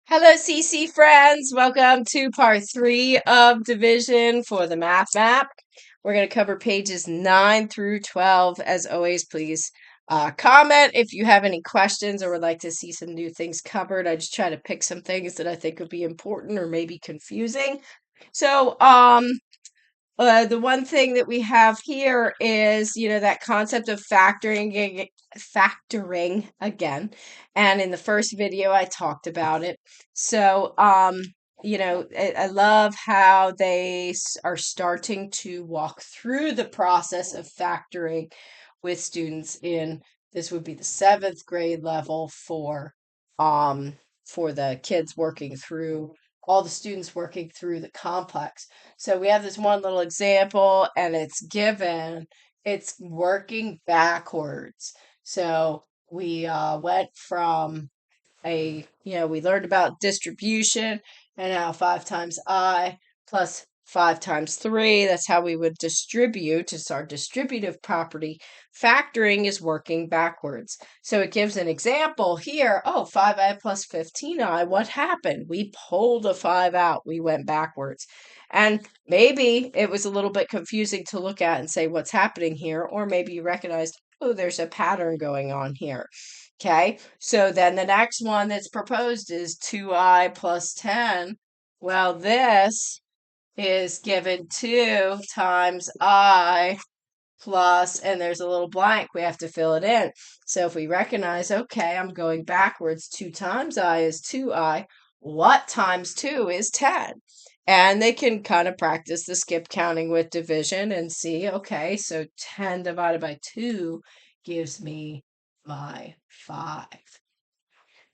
Hello, CC friends. Welcome to part 3 of division for the math map. We're going to cover pages 9 through 12. As always, please comment if you have any questions or would like to see some new things covered. I just try to pick some things that I think would be important or maybe confusing. So, the one thing that we have here is, that concept of factoring again. And in the first video, I talked about it. So, I love how they are starting to walk through the process of factoring with students in, this would be the 7th grade level um, for the kids working through, all the students working through the complex. So we have this one little example and it's working backwards. So we went from we learned about distribution and how 5 times I plus 5 times 3, that's how we would distribute. It's our distributive property. Factoring is working backwards. So it gives an example here. Oh, 5i plus 15i. What happened? We pulled a 5 out. We went backwards. And maybe it was a little bit confusing to look at and say what's happening here, or maybe you recognized, oh, there's a pattern going on here. Okay, so then the next one that's proposed is 2i plus 10. Well, this is given 2 times I plus, and there's a little blank. We have to fill it in. So if we recognize, okay, I'm going backwards. 2 times I is 2i. What times 2 is 10? And they can kind of practice the skip counting with division and see, okay, so 10 divided by 2 gives me my 5.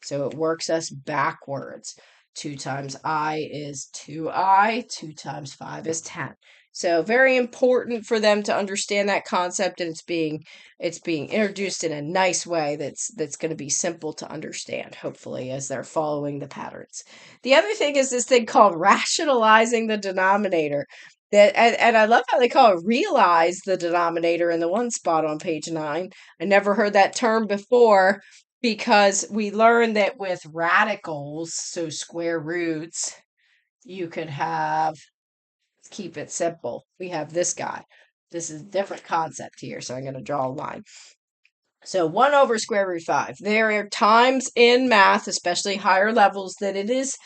So it works us backwards. 2 times I is 2i, 2 times 5 is 10. So very important for them to understand that concept, and it's being introduced in a nice way that's going to be simple to understand, hopefully, as they're following the patterns. The other thing is this thing called rationalizing the denominator. And I love how they call it realize the denominator in the one spot on page 9. I never heard that term before, because we learned that with radicals, so square roots, you could have, keep it simple. We have this guy. This is a different concept here, so I'm going to draw a line. So 1 over square root 5. There are times in math, especially higher levels, that it is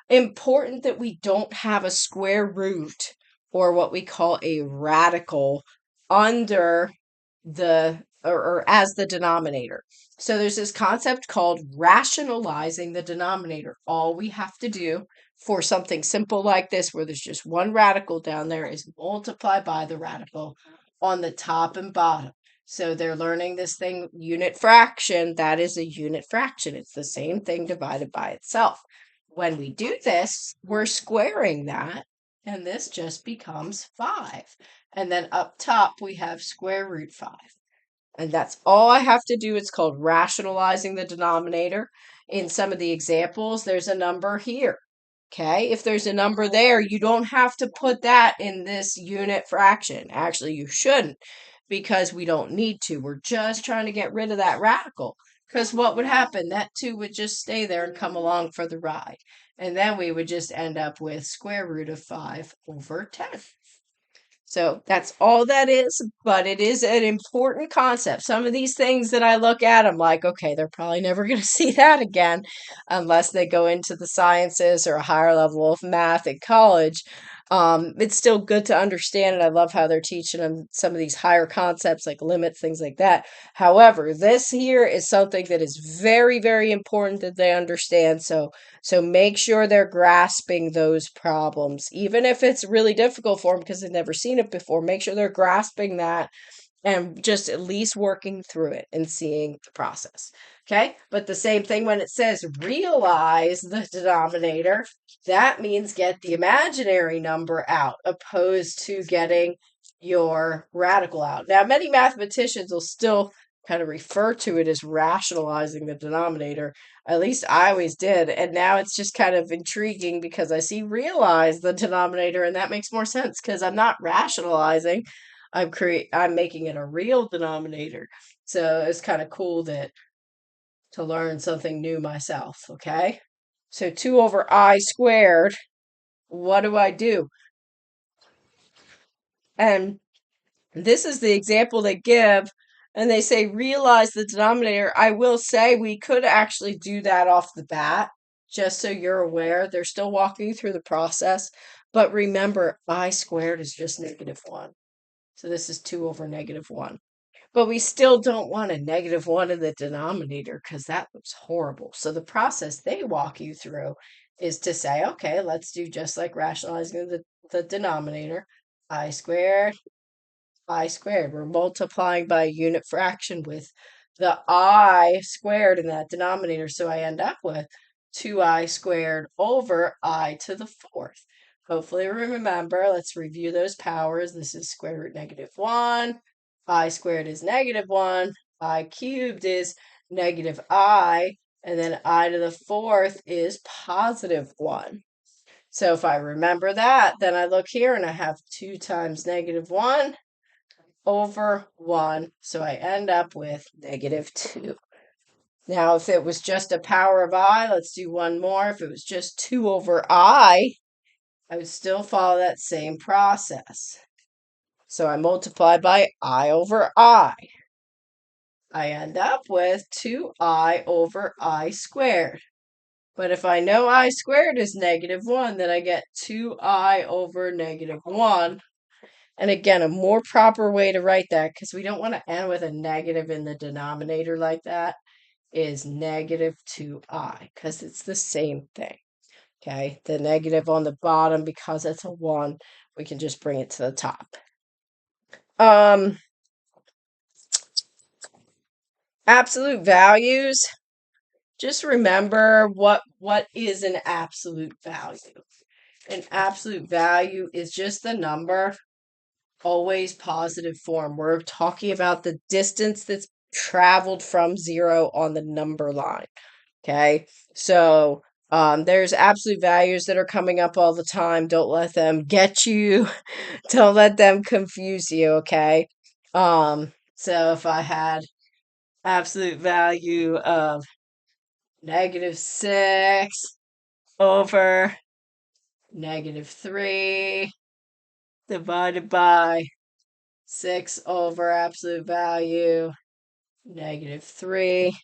important that we don't have a square root or what we call a radical under or as the denominator. So there's this concept called rationalizing the denominator. All we have to do for something simple like this, where there's just one radical down there, is multiply by the radical on the top and bottom. So they're learning this thing, unit fraction. That is a unit fraction. It's the same thing divided by itself. When we do this, we're squaring that, and this just becomes 5. And then up top, we have square root 5. And that's all I have to do. It's called rationalizing the denominator. In some of the examples, there's a number here. Okay, if there's a number there, you don't have to put that in this unit fraction. Actually, you shouldn't, because we don't need to. We're just trying to get rid of that radical. Because what would happen? That 2 would just stay there and come along for the ride. And then we would just end up with square root of 5 over 10. So that's all that is, but it is an important concept. Some of these things that I look at, I'm like, okay, they're probably never going to see that again unless they go into the sciences or a higher level of math at college. It's still good to understand, and I love how they're teaching them some of these higher concepts like limits, things like that. However, this here is something that is very, very important that they understand. So make sure they're grasping those problems, even if it's really difficult for them because they've never seen it before. Make sure they're grasping that and just at least working through it and seeing the process. Okay, but the same thing when it says realize the denominator, that means get the imaginary number out opposed to getting your radical out. Now, many mathematicians will still kind of refer to it as rationalizing the denominator. At least I always did. And now it's just kind of intriguing because I see realize the denominator, and that makes more sense because I'm not rationalizing. I'm making it a real denominator. So it's kind of cool to learn something new myself, okay? So 2 over I squared, what do I do? And this is the example they give, and they say realize the denominator. I will say we could actually do that off the bat, just so you're aware. They're still walking you through the process, but remember, I squared is just -1. So this is 2 over -1. But we still don't want a -1 in the denominator because that looks horrible. So the process they walk you through is to say, okay, let's do just like rationalizing the denominator. I squared, I squared. We're multiplying by a unit fraction with the I squared in that denominator. So I end up with 2I squared over I to the 4th. Hopefully remember, let's review those powers. This is square root -1. I squared is -1. I cubed is -I. And then I to the 4th is +1. So if I remember that, then I look here and I have 2 times -1 over 1, so I end up with -2. Now, if it was just a power of I, let's do one more. If it was just 2 over I would still follow that same process. So I multiply by I over I. I end up with 2I over I squared. But if I know I squared is -1, then I get 2I over -1. And again, a more proper way to write that, because we don't want to end with a negative in the denominator like that, is -2I, because it's the same thing. Okay, the negative on the bottom, because it's a 1, we can just bring it to the top. Absolute values. Just remember what is an absolute value. An absolute value is just the number, always positive form. We're talking about the distance that's traveled from 0 on the number line. Okay, so there's absolute values that are coming up all the time. Don't let them get you. Don't let them confuse you. Okay, so if I had absolute value of -6 over -3 divided by 6 over absolute value -3.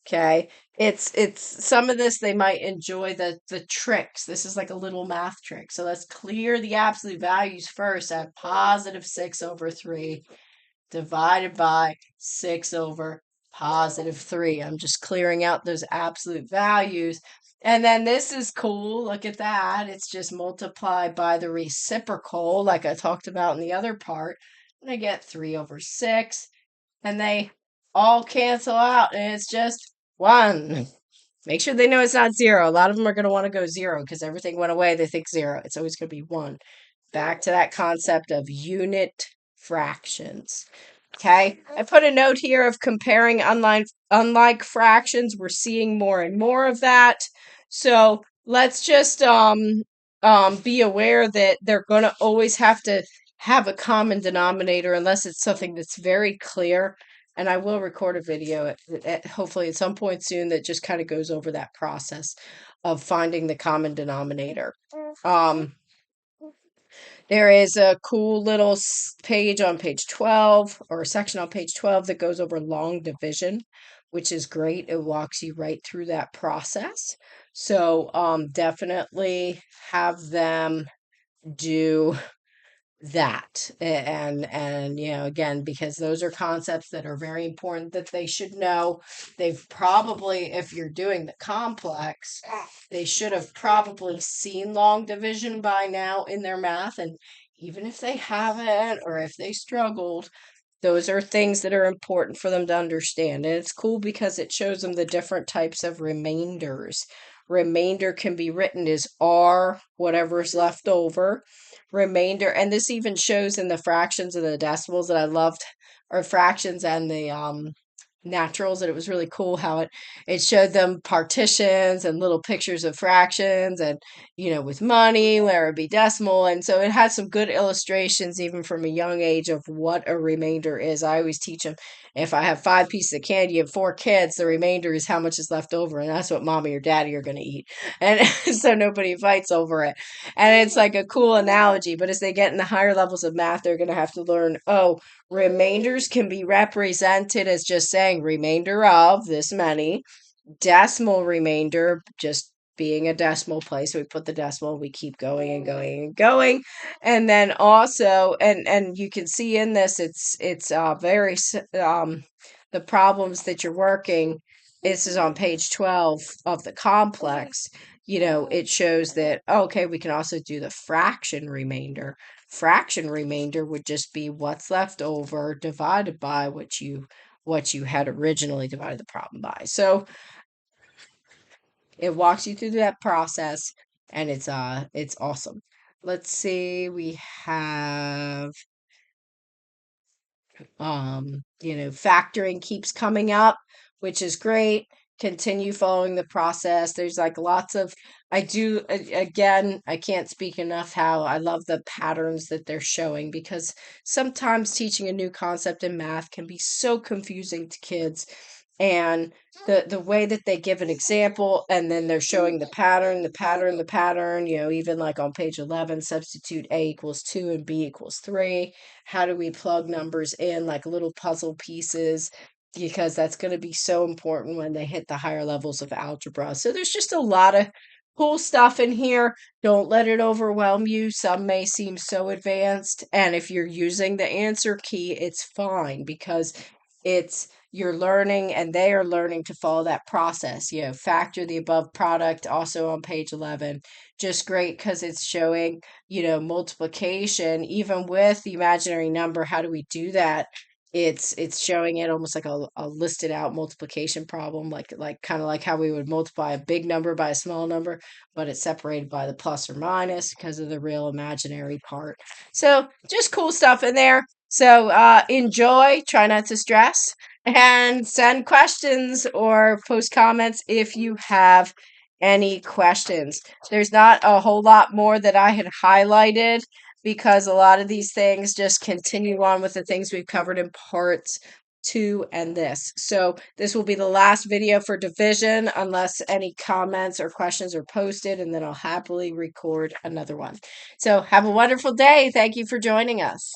Okay, it's some of this they might enjoy the tricks. This is like a little math trick. So let's clear the absolute values first at +6 over 3 divided by 6 over +3. I'm just clearing out those absolute values. And then this is cool. Look at that. It's just multiplied by the reciprocal, like I talked about in the other part. And I get 3 over 6. And they all cancel out, and it's just 1. Make sure they know it's not 0. A lot of them are going to want to go 0 because everything went away. They think 0. It's always going to be 1. Back to that concept of unit fractions. Okay, I put a note here of comparing unlike fractions. We're seeing more and more of that. So let's just be aware that they're going to always have to have a common denominator unless it's something that's very clear. And I will record a video hopefully at some point soon that just kind of goes over that process of finding the common denominator. There is a cool little page on page 12, or a section on page 12 that goes over long division, which is great. It walks you right through that process. So definitely have them do that. And you know, again, because those are concepts that are very important that they should know. They've probably, if you're doing the complex, they should have probably seen long division by now in their math. And even if they haven't, or if they struggled, those are things that are important for them to understand. And it's cool because it shows them the different types of remainders. Remainder can be written as R, whatever's left over. Remainder, and this even shows in the fractions and the decimals that I loved, or fractions and the naturals, that it was really cool how it showed them partitions and little pictures of fractions, and you know, with money where it would be decimal. And so it had some good illustrations even from a young age of what a remainder is. I always teach them If I have 5 pieces of candy and 4 kids, the remainder is how much is left over, and that's what mommy or daddy are going to eat. And so nobody fights over it. And it's like a cool analogy. But as they get in the higher levels of math, they're going to have to learn, oh, remainders can be represented as just saying remainder of this many, decimal remainder just being a decimal place. So we put the decimal, we keep going and going and going. And then also, and you can see in this, it's very the problems that you're working. This is on page 12 of the complex. It shows that, okay, we can also do the fraction remainder. Fraction remainder would just be what's left over divided by what you had originally divided the problem by. So it walks you through that process, and it's awesome. Let's see, we have factoring keeps coming up, which is great. Continue following the process. There's like lots of, again, I can't speak enough how I love the patterns that they're showing, because sometimes teaching a new concept in math can be so confusing to kids. And the way that they give an example, and then they're showing the pattern, even like on page 11, substitute A equals 2 and B equals 3. How do we plug numbers in like little puzzle pieces? Because that's going to be so important when they hit the higher levels of algebra. So there's just a lot of cool stuff in here. Don't let it overwhelm you. Some may seem so advanced. And if you're using the answer key, it's fine, because it's you're learning and they are learning to follow that process. Factor the above product, also on page 11. Just great because it's showing, multiplication, even with the imaginary number. How do we do that? It's showing it almost like a listed out multiplication problem, like kind of like how we would multiply a big number by a small number, but it's separated by the plus or minus because of the real imaginary part. So just cool stuff in there. So enjoy, try not to stress, and send questions or post comments if you have any questions. There's not a whole lot more that I had highlighted, because a lot of these things just continue on with the things we've covered in parts 2 and this. So this will be the last video for division unless any comments or questions are posted, and then I'll happily record another one. So have a wonderful day. Thank you for joining us.